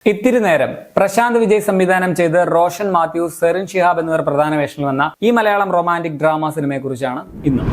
ഇത്തിരി നേരം പ്രശാന്ത് വിജയ് സംവിധാനം ചെയ്ത് റോഷൻ മാത്യൂസ്, സെറിൻ ഷിഹാബ് എന്നിവർ പ്രധാന വേഷത്തിൽ വന്ന ഈ മലയാളം റൊമാന്റിക് ഡ്രാമ സിനിമയെ കുറിച്ചാണ് ഇന്ന്.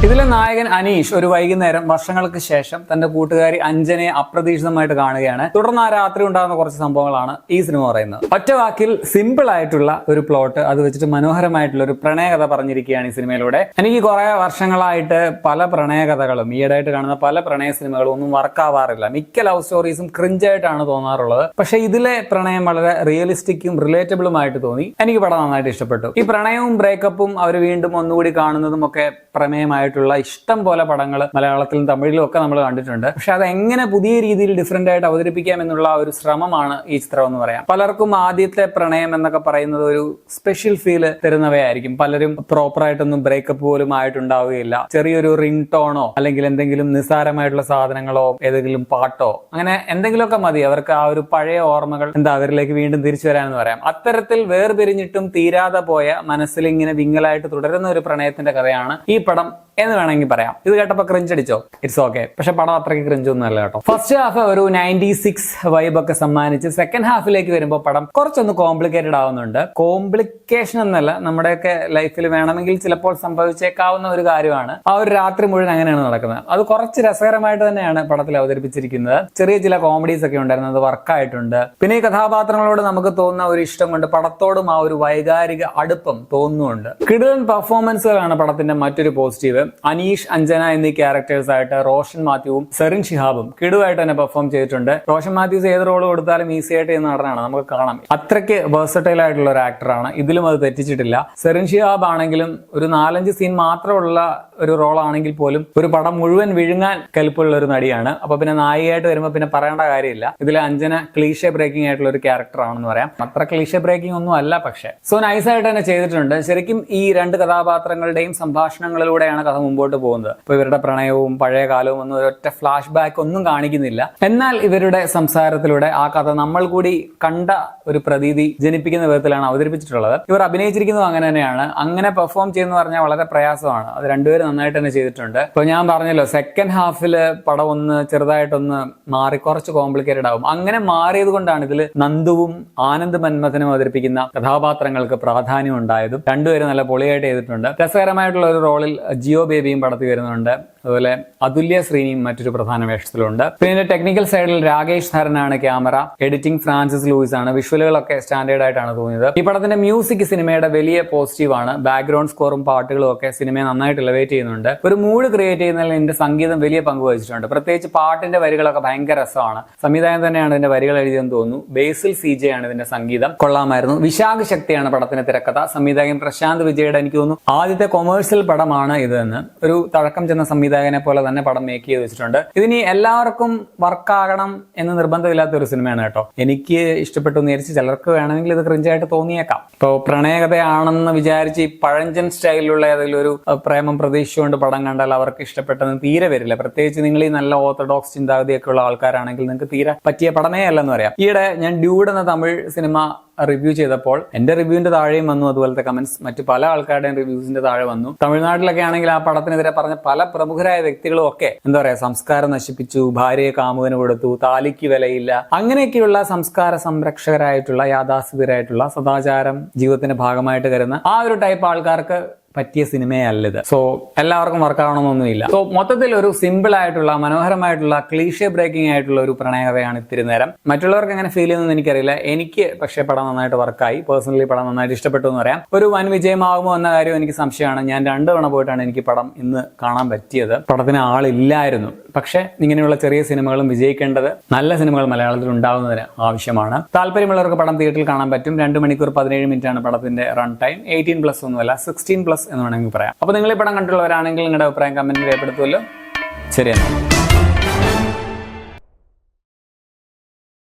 ഇതിലെ നായകൻ അനീഷ് ഒരു വൈകുന്നേരം വർഷങ്ങൾക്ക് ശേഷം തന്റെ കൂട്ടുകാരി അഞ്ജനയെ അപ്രതീക്ഷിതമായിട്ട് കാണുകയാണ്. തുടർന്ന് ആ രാത്രി ഉണ്ടാകുന്ന കുറച്ച് സംഭവങ്ങളാണ് ഈ സിനിമ പറയുന്നത്. ഒറ്റ വാക്കിൽ സിമ്പിൾ ആയിട്ടുള്ള ഒരു പ്ലോട്ട്, അത് വെച്ചിട്ട് മനോഹരമായിട്ടുള്ള ഒരു പ്രണയകഥ പറഞ്ഞിരിക്കുകയാണ് ഈ സിനിമയിലൂടെ. എനിക്ക് കുറെ വർഷങ്ങളായിട്ട് പല പ്രണയകഥകളും, ഈയിടെയായിട്ട് കാണുന്ന പല പ്രണയ സിനിമകളും ഒന്നും വർക്കാവാറില്ല. മിക്ക ലവ് സ്റ്റോറീസും ക്രിഞ്ചായിട്ടാണ് തോന്നാറുള്ളത്. പക്ഷെ ഇതിലെ പ്രണയം വളരെ റിയലിസ്റ്റിക്കും റിലേറ്റബിളുമായിട്ട് തോന്നി. എനിക്ക് പടം നന്നായിട്ട് ഇഷ്ടപ്പെട്ടു. ഈ പ്രണയവും ബ്രേക്കപ്പും അവർ വീണ്ടും ഒന്നുകൂടി കാണുന്നതും ഒക്കെ പ്രമേയമായിട്ടുള്ള ഇഷ്ടം പോലെ പടങ്ങൾ മലയാളത്തിലും തമിഴിലും ഒക്കെ നമ്മൾ കണ്ടിട്ടുണ്ട്. പക്ഷെ അത് എങ്ങനെ പുതിയ രീതിയിൽ ഡിഫറെന്റ് ആയിട്ട് അവതരിപ്പിക്കാം എന്നുള്ള ഒരു ശ്രമമാണ് ഈ ചിത്രം എന്ന് പറയാം. പലർക്കും ആദ്യത്തെ പ്രണയം എന്നൊക്കെ പറയുന്നത് ഒരു സ്പെഷ്യൽ ഫീല് തരുന്നവയായിരിക്കും. പലരും പ്രോപ്പറായിട്ടൊന്നും ബ്രേക്കപ്പ് പോലും ആയിട്ടുണ്ടാവുകയില്ല. ചെറിയൊരു റിംഗ് ടോണോ അല്ലെങ്കിൽ എന്തെങ്കിലും നിസ്സാരമായിട്ടുള്ള സാധനങ്ങളോ ഏതെങ്കിലും പാട്ടോ അങ്ങനെ എന്തെങ്കിലുമൊക്കെ മതി അവർക്ക് ആ ഒരു പഴയ ഓർമ്മകൾ അവരിലേക്ക് വീണ്ടും തിരിച്ചു വരാനെന്ന് പറയാം. അത്തരത്തിൽ വേർപിരിഞ്ഞിട്ടും തീരാതെ പോയ മനസ്സിൽ ഇങ്ങനെ വിങ്ങലായിട്ട് തുടരുന്ന ഒരു പ്രണയത്തിന്റെ കഥയാണ് ഈ പടം എന്ന് വേണമെങ്കിൽ പറയാം. ഇത് കേട്ടപ്പോ ക്രിഞ്ച് അടിച്ചോ? It's okay. പക്ഷെ പടം അത്രയ്ക്ക് ക്രിഞ്ചൊന്നും അല്ല കേട്ടോ. ഫസ്റ്റ് ഹാഫ് ഒരു 96 വൈബ് ഒക്കെ സമ്മാനിച്ച് സെക്കൻഡ് ഹാഫിലേക്ക് വരുമ്പോൾ പടം കുറച്ചൊന്ന് കോംപ്ലിക്കേറ്റഡ് ആവുന്നുണ്ട്. കോംപ്ലിക്കേഷൻ എന്നല്ല, നമ്മുടെയൊക്കെ ലൈഫിൽ വേണമെങ്കിൽ ചിലപ്പോൾ സംഭവിച്ചേക്കാവുന്ന ഒരു കാര്യമാണ്. ആ ഒരു രാത്രി മുഴുവൻ അങ്ങനെയാണ് നടക്കുന്നത്. അത് കുറച്ച് രസകരമായിട്ട് തന്നെയാണ് പടത്തിൽ അവതരിപ്പിച്ചിരിക്കുന്നത്. ചെറിയ ചില കോമഡീസ് ഒക്കെ ഉണ്ടായിരുന്നു, അത് വർക്കായിട്ടുണ്ട്. പിന്നെ ഈ കഥാപാത്രങ്ങളോട് നമുക്ക് തോന്നുന്ന ഒരു ഇഷ്ടം കൊണ്ട് പടത്തോടും ആ ഒരു വൈകാരിക അടുപ്പം തോന്നുന്നുണ്ട്. കിടിലൻ പെർഫോമൻസുകളാണ് പടത്തിന്റെ മറ്റൊരു പോസിറ്റീവ്. അനീഷ്, അഞ്ജന എന്നീ ക്യാരക്ടേഴ്സ് ആയിട്ട് റോഷൻ മാത്യുവും സെറിൻ ഷിഹാബും കിടുവായിട്ട് തന്നെ പെർഫോം ചെയ്തിട്ടുണ്ട്. റോഷൻ മാത്യൂസ് ഏത് റോൾ കൊടുത്താലും ഈസി ആയിട്ട് ചെയ്യുന്ന നടനാണ്, നമുക്ക് കാണാം. അത്രയ്ക്ക് വേഴ്സറ്റൈൽ ആയിട്ടുള്ള ഒരു ആക്ടറാണ്. ഇതിലും അത് തെറ്റിച്ചിട്ടില്ല. സെറിൻ ഷിഹാബ് ആണെങ്കിലും ഒരു 4-5 സീൻ മാത്രമുള്ള ഒരു റോൾ ആണെങ്കിൽ പോലും ഒരു പടം മുഴുവൻ വിഴുങ്ങാൻ കെൽപ്പുള്ള ഒരു നടിയാണ്. അപ്പൊ പിന്നെ നായികയായിട്ട് വരുമ്പോൾ പിന്നെ പറയേണ്ട കാര്യമില്ല. ഇതിലെ അഞ്ജന ക്ലീഷേ ബ്രേക്കിംഗ് ആയിട്ടുള്ള ഒരു ക്യാരക്ടർ ആണെന്ന് പറയാം. അത്ര ക്ലീഷേ ബ്രേക്കിംഗ് ഒന്നും അല്ല, പക്ഷെ സോ നൈസായിട്ട് തന്നെ ചെയ്തിട്ടുണ്ട്. ശരിക്കും ഈ രണ്ട് കഥാപാത്രങ്ങളുടെയും സംഭാഷണങ്ങളിലൂടെയാണ് കഥ മുമ്പോട്ട് പോകുന്നത്. ഇപ്പൊ ഇവരുടെ പ്രണയവും പഴയ കാലവും ഒന്നും ഒരൊറ്റ ഫ്ലാഷ് ബാക്ക് ഒന്നും കാണിക്കുന്നില്ല. എന്നാൽ ഇവരുടെ സംസാരത്തിലൂടെ ആ കഥ നമ്മൾ കൂടി കണ്ട ഒരു പ്രതീതി ജനിപ്പിക്കുന്ന വിധത്തിലാണ് അവതരിപ്പിച്ചിട്ടുള്ളത്. ഇവർ അഭിനയിച്ചിരിക്കുന്നതും അങ്ങനെ തന്നെയാണ്. അങ്ങനെ പെർഫോം ചെയ്യുന്ന പറഞ്ഞാൽ വളരെ പ്രയാസമാണ്. അത് രണ്ടുപേരും നന്നായിട്ട് തന്നെ ചെയ്തിട്ടുണ്ട്. ഇപ്പൊ ഞാൻ പറഞ്ഞല്ലോ, സെക്കൻഡ് ഹാഫില് പടം ഒന്ന് ചെറുതായിട്ടൊന്ന് മാറി കുറച്ച് കോംപ്ലിക്കേറ്റഡ് ആവും. അങ്ങനെ മാറിയത് കൊണ്ടാണ് ഇതിൽ നന്ദുവും ആനന്ദ് മന്മഥനും അവതരിപ്പിക്കുന്ന കഥാപാത്രങ്ങൾക്ക് പ്രാധാന്യം ഉണ്ടായതും. രണ്ടുപേരും നല്ല പൊളിയായിട്ട് ചെയ്തിട്ടുണ്ട്. രസകരമായിട്ടുള്ള ഒരു റോളിൽ ജിയോ ബേബിയും പടത്തിൽ വരുന്നുണ്ട്. അതുപോലെ അതുല്യ ശ്രീനിയും മറ്റൊരു പ്രധാന വേഷത്തിലുണ്ട്. പിന്നെ ടെക്നിക്കൽ സൈഡിൽ രാകേഷ് ധരനാണ് ക്യാമറ, എഡിറ്റിംഗ് ഫ്രാൻസിസ് ലൂയിസ് ആണ്. വിഷ്വലുകളൊക്കെ സ്റ്റാൻഡേർഡ് ആയിട്ടാണ് തോന്നിയത്. ഈ പടത്തിന്റെ മ്യൂസിക് സിനിമയുടെ വലിയ പോസിറ്റീവ് ആണ്. ബാക്ക്ഗ്രൗണ്ട് സ്കോറും പാട്ടുകളും ഒക്കെ സിനിമയെ നന്നായിട്ട് എലവേറ്റ് ചെയ്യുന്നുണ്ട്. ഒരു മൂഡ് ക്രിയേറ്റ് ചെയ്യുന്നതിൽ ഇതിന്റെ സംഗീതം വലിയ പങ്ക് വഹിച്ചിട്ടുണ്ട്. പ്രത്യേകിച്ച് പാട്ടിന്റെ വരികളൊക്കെ ഭയങ്കര രസമാണ്. സംവിധായകൻ തന്നെയാണ് ഇതിന്റെ വരികൾ എഴുതിയെന്ന് തോന്നുന്നു. ബേസിൽ CJ ആണ് ഇതിന്റെ സംഗീതം. കൊള്ളാമായിരുന്നു. വിശാഖ് ശക്തിയാണ് പടത്തിന്റെ തിരക്കഥ. സംവിധായകൻ പ്രശാന്ത് വിജയുടെ എനിക്ക് തോന്നുന്നു ആദ്യത്തെ കൊമേഴ്സ്യൽ പടമാണ് ഇതെന്ന്. ഒരു തഴക്കം ചെന്ന സംവിധായകനെ പോലെ തന്നെ പടം മേക്ക് ചെയ്ത് വെച്ചിട്ടുണ്ട്. ഇതിനി എല്ലാവർക്കും വർക്കാകണം എന്ന് നിർബന്ധമില്ലാത്ത ഒരു സിനിമയാണ് കേട്ടോ. എനിക്ക് ഇഷ്ടപ്പെട്ടു എന്ന് വിചാരിച്ച് ചിലർക്ക് വേണമെങ്കിൽ ഇത് ക്രിഞ്ചായിട്ട് തോന്നിയേക്കാം. ഇപ്പോൾ പ്രണയകഥയാണെന്ന് വിചാരിച്ച് ഈ പഴഞ്ചൻ സ്റ്റൈലിലുള്ള ഏതെങ്കിലും ഒരു പ്രേമം പ്രതീക്ഷിച്ചുകൊണ്ട് പടം കണ്ടാൽ അവർക്ക് ഇഷ്ടപ്പെട്ടെന്ന് തീരെ വരില്ല. പ്രത്യേകിച്ച് നിങ്ങൾ ഈ നല്ല ഓർത്തഡോക്സ് ചിന്താഗതിയൊക്കെ ഉള്ള ആൾക്കാരാണെങ്കിൽ നിങ്ങൾക്ക് തീരെ പറ്റിയ പടമേ അല്ലെന്ന് പറയാം. ഈയിടെ ഞാൻ ഡ്യൂഡ് എന്ന തമിഴ് സിനിമ റിവ്യൂ ചെയ്തപ്പോൾ എന്റെ റിവ്യൂവിന്റെ താഴെയും വന്നു അതുപോലത്തെ കമന്റ്സ്. മറ്റു പല ആൾക്കാരുടെയും റിവ്യൂസിന്റെ താഴെ വന്നു. തമിഴ്നാട്ടിലൊക്കെ ആണെങ്കിൽ ആ പടത്തിനെതിരെ പറഞ്ഞ പല പ്രമുഖരായ വ്യക്തികളും ഒക്കെ എന്താ പറയാ, സംസ്കാരം നശിപ്പിച്ചു, ഭാര്യയെ കാമുകന് കൊടുത്തു, താലിക്ക് വിലയില്ല, അങ്ങനെയൊക്കെയുള്ള സംസ്കാര സംരക്ഷകരായിട്ടുള്ള യാഥാസ്ഥിതരായിട്ടുള്ള സദാചാരം ജീവിതത്തിന്റെ ഭാഗമായിട്ട് കരുതുന്ന ആ ഒരു ടൈപ്പ് ആൾക്കാർക്ക് പറ്റിയ സിനിമയെ അല്ലത്. സോ എല്ലാവർക്കും വർക്കാവണമെന്നൊന്നുമില്ല. സോ മൊത്തത്തിൽ ഒരു സിമ്പിൾ ആയിട്ടുള്ള മനോഹരമായിട്ടുള്ള ക്ലീഷേ ബ്രേക്കിംഗ് ആയിട്ടുള്ള ഒരു പ്രണയകഥയാണ് ഇത്തിരി നേരം. മറ്റുള്ളവർക്ക് എങ്ങനെ ഫീൽ ചെയ്യുന്നതെന്ന് എനിക്കറിയില്ല. എനിക്ക് പക്ഷേ പടം നന്നായിട്ട് വർക്കായി. പേഴ്സണലി പടം നന്നായിട്ട് ഇഷ്ടപ്പെട്ടു എന്ന് പറയാം. ഒരു വൻ വിജയമാകുമോ എന്ന കാര്യം എനിക്ക് സംശയമാണ്. ഞാൻ 2 തവണ പോയിട്ടാണ് എനിക്ക് പടം ഇന്ന് കാണാൻ പറ്റിയത്. പടത്തിന് ആളില്ലായിരുന്നു. പക്ഷെ ഇങ്ങനെയുള്ള ചെറിയ സിനിമകളും വിജയിക്കേണ്ടത് നല്ല സിനിമകൾ മലയാളത്തിൽ ഉണ്ടാകുന്നതിന് ആവശ്യമാണ്. താല്പര്യമുള്ളവർക്ക് പടം തിയേറ്ററിൽ കാണാൻ പറ്റും. 2 മണിക്കൂർ 17 മിനിറ്റാണ് പടത്തിന്റെ റൺ ടൈം. 18+ ഒന്നുമല്ല, 16+ എന്ന് വേണമെങ്കിൽ പറയാം. അപ്പൊ നിങ്ങൾ ഈ പടം കണ്ടുള്ളവരാണെങ്കിൽ നിങ്ങളുടെ അഭിപ്രായം കമന്റിൽ രേഖപ്പെടുത്തുമല്ലോ. ശരിയെന്നാ.